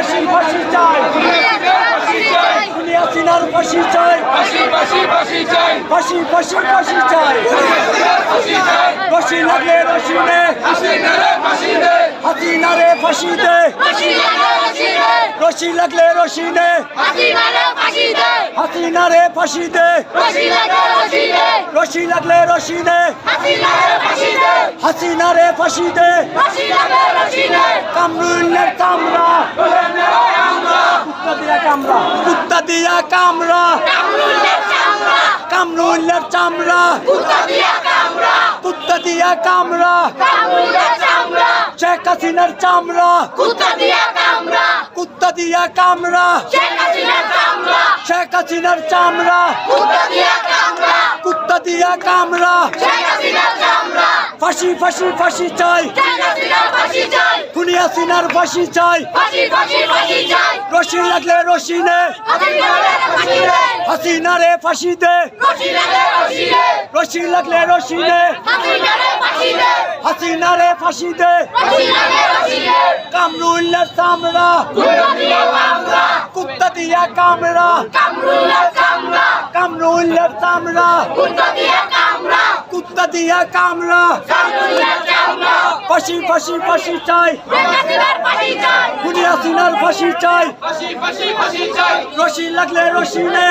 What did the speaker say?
ফাঁসি ফাঁসি চাই দুনিয়া সিনার ফাঁসি চাই ফাঁসি ফাঁসি ফাঁসি চাই রশি লাগলে রশি নে হাসিনা রে ফাঁসি দে রশি লাগলে রশি নে হাসিনা রে ফাঁসি দে রশি লাগলে রশি নে হাসিনা রে ফাঁসি দে কামরুলের কামরা কুত্তা দিয়া কামরা কামরুলের চামড়া কুত্তা দিয়া কামরা শেখ হাসিনার চামড়া কুত্তা দিয়া কামরা শেখ হাসিনার চামড়া কুত্তা দিয়া কামরা ফাঁসি ফাঁসি ফাঁসি চাই খুনি হাসিনার ফাঁসি চাই রশি লাগলে রশি নে হাসিনা রে ফাঁসি দে রশি লাগলে রশি নে হাসিনা রে ফাঁসি দে কামরুলের চামড়া কুত্তা দিয়া কামরা কামরুলের চামড়া কুত্তা দিয়া কামরা ফাঁসি ফাঁসি ফাঁসি চাই খুনি হাসিনার ফাঁসি চাই রশি লাগলে রশি নে